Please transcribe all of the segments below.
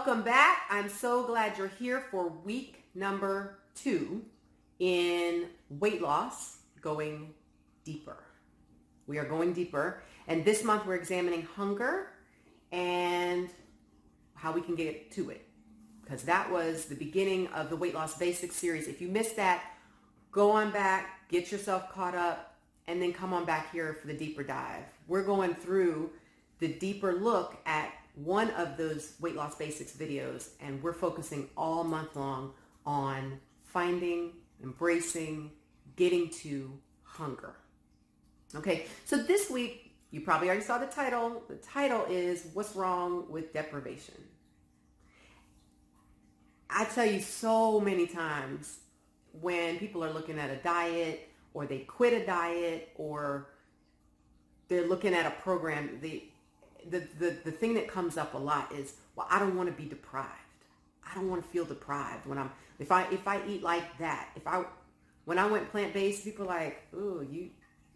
Welcome back. I'm so glad you're here for week number 2 in weight loss, going deeper. We are going deeper. And this month we're examining hunger and how we can get to it. Because that was the beginning of the Weight Loss Basics series. If you missed that, go on back, get yourself caught up, and then come on back here for the deeper dive. We're going through the deeper look at one of those weight loss basics videos, and we're focusing all month long on finding, embracing, getting to hunger. Okay, so this week, you probably already saw the title. The title is What's Wrong with Deprivation? I tell you so many times when people are looking at a diet or they quit a diet or they're looking at a program, the thing that comes up a lot is, well, I don't want to be deprived. I don't want to feel deprived if I eat like that. When I went plant-based, people are like, "Ooh,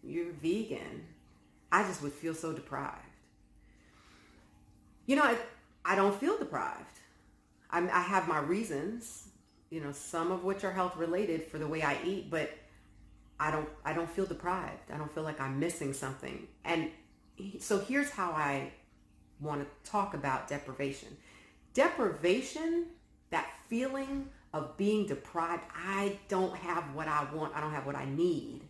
you're vegan." I just would feel so deprived. I don't feel deprived. I have my reasons, some of which are health related for the way I eat, but I don't feel deprived. I don't feel like I'm missing something. And so here's how I want to talk about deprivation. Deprivation, that feeling of being deprived, I don't have what I want, I don't have what I need,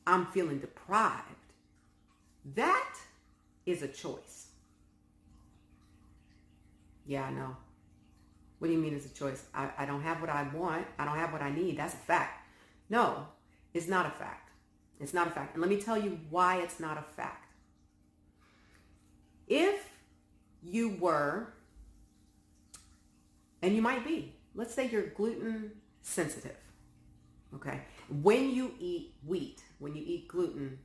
I'm feeling deprived. That is a choice. Yeah, I know. What do you mean it's a choice? I don't have what I want, I don't have what I need. That's a fact. No, it's not a fact. It's not a fact. And let me tell you why it's not a fact. If you were, and you might be, let's say you're gluten sensitive, okay? When you eat wheat, when you eat gluten,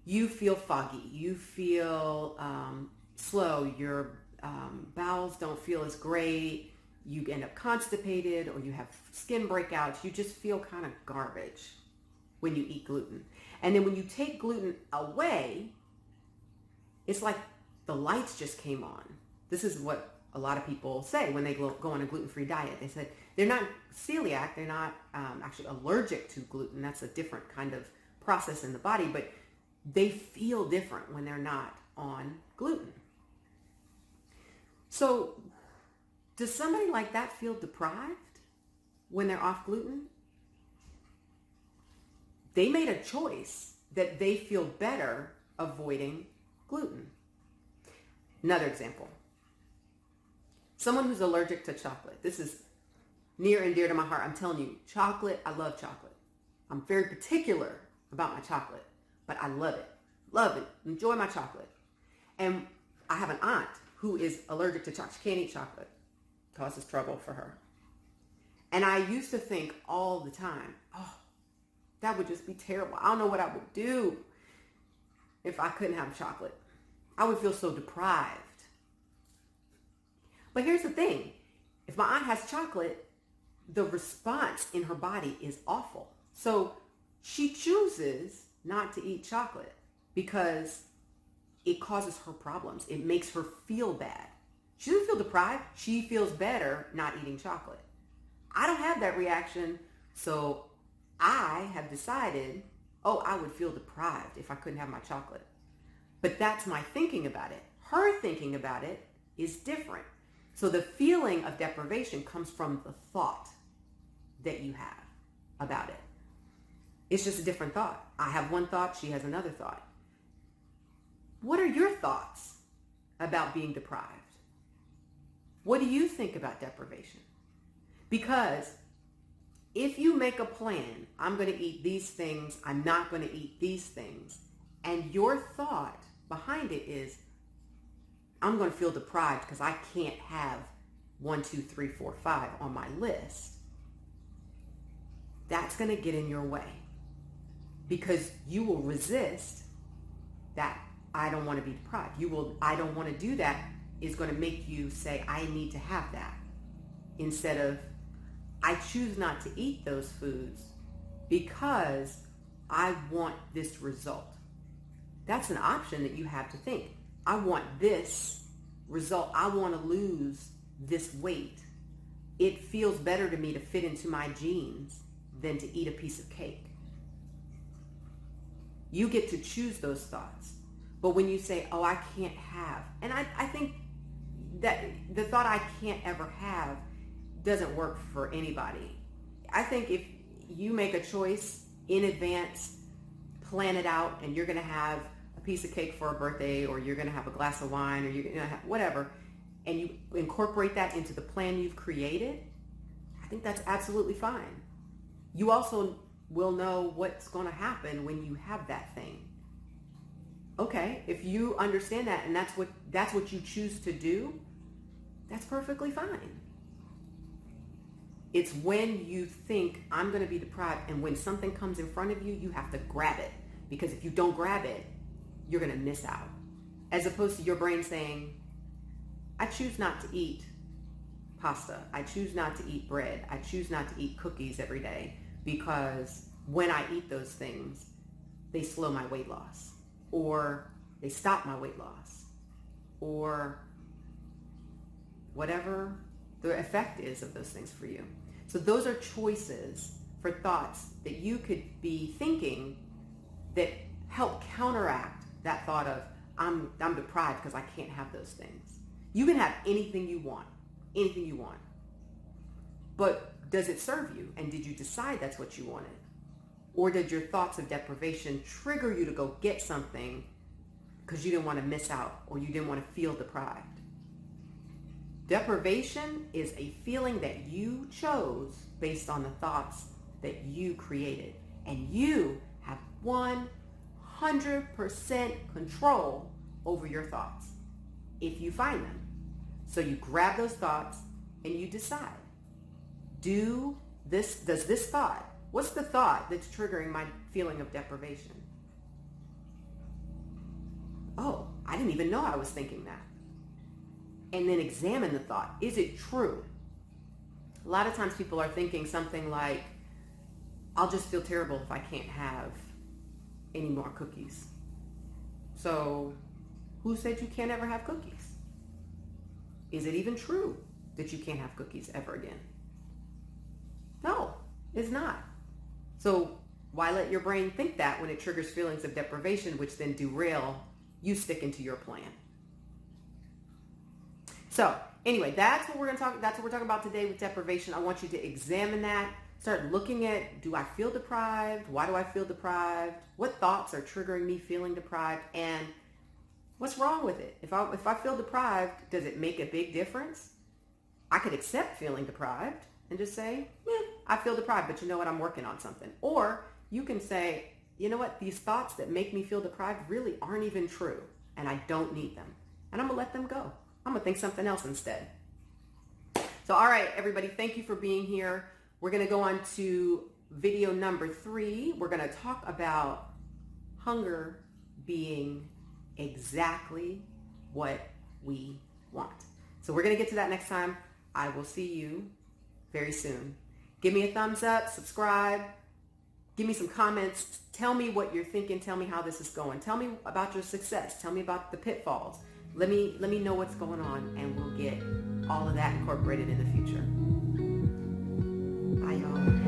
you feel foggy, you feel slow, your bowels don't feel as great, you end up constipated, or you have skin breakouts, you just feel kind of garbage when you eat gluten. And then when you take gluten away, it's like the lights just came on. This is what a lot of people say when they go on a gluten-free diet. They said they're not celiac, they're not actually allergic to gluten. That's a different kind of process in the body, but they feel different when they're not on gluten. So does somebody like that feel deprived when they're off gluten? They made a choice that they feel better avoiding gluten. Another example. Someone who's allergic to chocolate. This is near and dear to my heart. I'm telling you, chocolate, I love chocolate. I'm very particular about my chocolate, but I love it. Love it. Enjoy my chocolate. And I have an aunt who is allergic to chocolate. She can't eat chocolate. Causes trouble for her. And I used to think all the time, oh, that would just be terrible. I don't know what I would do if I couldn't have chocolate. I would feel so deprived. But here's the thing. If my aunt has chocolate, the response in her body is awful. So she chooses not to eat chocolate because it causes her problems. It makes her feel bad. She doesn't feel deprived. She feels better not eating chocolate. I don't have that reaction, so I have decided, I would feel deprived if I couldn't have my chocolate. But that's my thinking about it. Her thinking about it is different. So the feeling of deprivation comes from the thought that you have about it. It's just a different thought. I have one thought, she has another thought. What are your thoughts about being deprived? What do you think about deprivation? Because if you make a plan, I'm going to eat these things, I'm not going to eat these things, and your thought behind it is, I'm going to feel deprived because I can't have 1, 2, 3, 4, 5 on my list, that's going to get in your way because you will resist that I don't want to be deprived. I don't want to do that is going to make you say, I need to have that, instead of, I choose not to eat those foods because I want this result. That's an option that you have to think. I want this result. I want to lose this weight. It feels better to me to fit into my jeans than to eat a piece of cake. You get to choose those thoughts. But when you say, oh, I can't have, and I think that the thought I can't ever have doesn't work for anybody. I think if you make a choice in advance, plan it out, and you're going to have a piece of cake for a birthday, or you're going to have a glass of wine, or you're going to have whatever, and you incorporate that into the plan you've created, I think that's absolutely fine. You also will know what's going to happen when you have that thing. Okay, if you understand that and that's what you choose to do, that's perfectly fine. It's when you think, I'm going to be deprived, and when something comes in front of you, you have to grab it. Because if you don't grab it, you're going to miss out. As opposed to your brain saying, I choose not to eat pasta. I choose not to eat bread. I choose not to eat cookies every day, because when I eat those things, they slow my weight loss, or they stop my weight loss, or whatever the effect is of those things for you. So those are choices for thoughts that you could be thinking that help counteract that thought of, I'm deprived because I can't have those things. You can have anything you want, anything you want. But does it serve you? And did you decide that's what you wanted? Or did your thoughts of deprivation trigger you to go get something because you didn't want to miss out, or you didn't want to feel deprived? Deprivation is a feeling that you chose based on the thoughts that you created. And you have 100% control over your thoughts if you find them. So you grab those thoughts and you decide, does this thought, what's the thought that's triggering my feeling of deprivation? Oh, I didn't even know I was thinking that. And then examine the thought. Is it true? A lot of times people are thinking something like, I'll just feel terrible if I can't have any more cookies. So who said you can't ever have cookies? Is it even true that you can't have cookies ever again? No, it's not. So why let your brain think that when it triggers feelings of deprivation, which then derail you sticking to your plan? So anyway, that's what we're talking about today with deprivation. I want you to examine that. Start looking at, do I feel deprived? Why do I feel deprived? What thoughts are triggering me feeling deprived? And what's wrong with it? If I feel deprived, does it make a big difference? I could accept feeling deprived and just say, I feel deprived, but you know what? I'm working on something. Or you can say, you know what? These thoughts that make me feel deprived really aren't even true, and I don't need them. And I'm going to let them go. I'm going to think something else instead. So, all right, everybody, thank you for being here. We're going to go on to video number 3. We're going to talk about hunger being exactly what we want. So we're going to get to that next time. I will see you very soon. Give me a thumbs up, subscribe, give me some comments. Tell me what you're thinking. Tell me how this is going. Tell me about your success. Tell me about the pitfalls. Let me know what's going on, and we'll get all of that incorporated in the future. Bye, y'all.